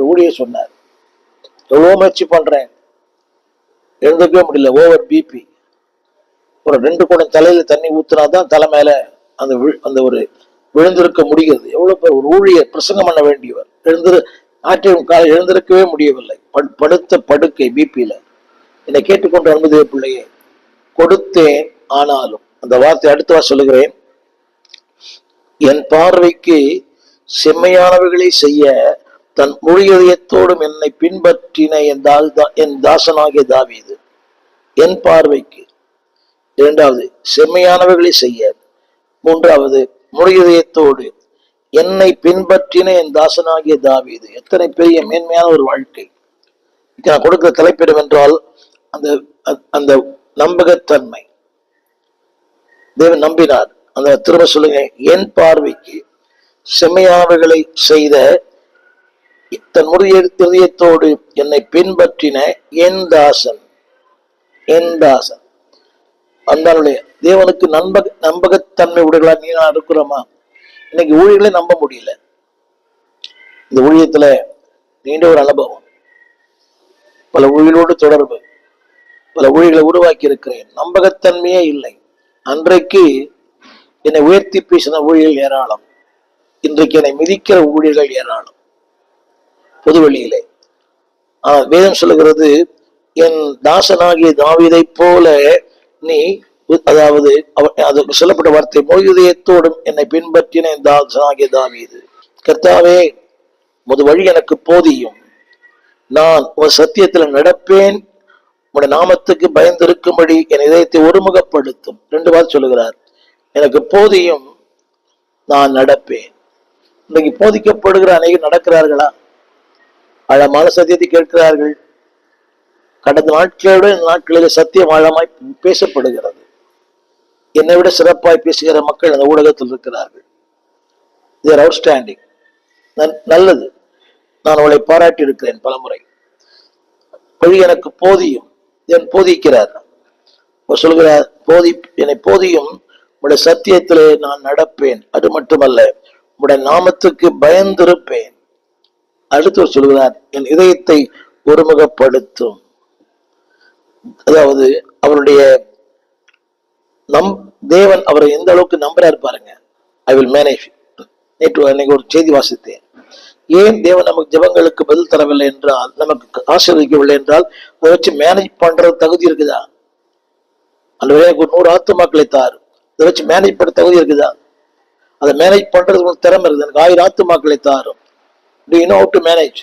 ஒரு ஊழியர் சொன்னார், எவ்வளவு முயற்சி பண்றேன், எழுந்துக்கவே முடியல, ஓவர் பிபி. ஒரு 2 குடம் தலையில தண்ணி ஊத்துனாதான் தலை மேல அந்த அந்த ஒரு விழுந்திருக்க முடிகிறது. எவ்வளவு பேர் ஒரு ஊழியர் பிரசங்கம் பண்ண வேண்டியவர் எழுந்திருக்கவே முடியவில்லை, படுத்த படுக்கை பிபியில. என்னை கேட்டுக்கொண்டு அன்புதே பிள்ளையே, கொடுத்தேன் ஆனாலும், அந்த வார்த்தை அடுத்த சொல்லுகிறேன், என் பார்வைக்கு செம்மையானவைகளை செய்ய தன் முழு இதயத்தோடும் என்னை பின்பற்றின என் தாசனாகிய தாவீது. என் பார்வைக்கு, இரண்டாவது செம்மையானவைகளை செய்ய, மூன்றாவது முழு இதயத்தோடு என்னை பின்பற்றின என் தாசனாகிய தாவீது. எத்தனை பெரிய மேன்மையான ஒரு வாழ்க்கை! நான் கொடுக்கிற தலைப்பிடம் என்றால் அந்த அந்த நம்பகத்தன்மை. தேவன் நம்பினார். அந்த திரும்ப சொல்லுங்க, என் பார்வைக்கு செம்மையானவைகளை செய்த தன் முறைய இதயத்தோடு என்னை பின்பற்றின என் தாசன். என் தாசன் அந்த தேவனுக்கு நம்பகத்தன்மை உடைகளா நீ நான் இருக்கிறோமா? இன்னைக்கு ஊழியர்களை நம்ப முடியல. இந்த ஊழியத்துல நீண்ட ஒரு அனுபவம், பல ஊழியர்களோடு தொடர்பு, பல ஊழியர்களை உருவாக்கி இருக்கிறேன். நம்பகத்தன்மையே இல்லை. அன்றைக்கு என்னை உயர்த்தி பேசின ஊழியர்கள் ஏராளம், இன்றைக்கு என்னை மிதிக்கிற ஊழியர்கள் ஏராளம் பொதுவெளியிலே. வேதம் சொல்லுகிறது, என் தாசனாகிய தாவீதை போல நீ, அதாவது அதற்கு சொல்லப்பட்ட வார்த்தை, முழு இதயத்தோடும் என்னை பின்பற்றின என் தாசனாகிய தாவீது. கர்த்தாவே, உமது வழி எனக்கு போதியும், நான் உன் சத்தியத்துல நடப்பேன், உடைய நாமத்துக்கு பயந்திருக்கும்படி என் இதயத்தை ஒருமுகப்படுத்தும். 2 வார்த்தை சொல்லுகிறார், எனக்கு போதியும், நான் நடப்பேன். இன்னைக்கு போதிக்கப்படுகிற அநேகர் நடக்கிறார்களா? ஆழமான சத்தியத்தை கேட்கிறார்கள். கடந்த நாட்களோட இந்த நாட்களில் சத்தியம் ஆழமாய் பேசப்படுகிறது. என்னை விட சிறப்பாய் பேசுகிற மக்கள் அந்த ஊடகத்தில் இருக்கிறார்கள். தேர் அவுட்ஸ்டாண்டிங். நல்லது, நான் அவளை பாராட்டி இருக்கிறேன் பலமுறை. வழி எனக்கு போதியும், என் போதிக்கிறார். சொல்கிறார், என்னை போதியும், உடைய சத்தியத்திலே நான் நடப்பேன். அது மட்டுமல்ல, உடைய நாமத்துக்கு பயந்திருப்பேன். அடுத்து சொல்கிறார், என் இதயத்தை ஒருமுகப்படுத்தும். அதாவது அவருடைய தேவன் அவரை எந்த அளவுக்கு நம்புறாரு பாருங்க. I will manage. நேற்று அன்னைக்கு ஒரு செய்தி வாசித்தேன். ஏன் தேவன் நமக்கு ஜெபங்களுக்கு பதில் தரவில்லை என்றால், நமக்கு ஆசீர்வதிக்கவில்லை என்றால், அதை வச்சு மேனேஜ் பண்றது தகுதி இருக்குதா? அந்த 100 ஆத்துமாக்களை தாரு, அதை வச்சு மேனேஜ் பண்ண தகுதி இருக்குதா? அதை மேனேஜ் பண்றது திறமை இருக்குது. எனக்கு 1000 ஆத்துமாக்களை தாரும். Do you know how to manage?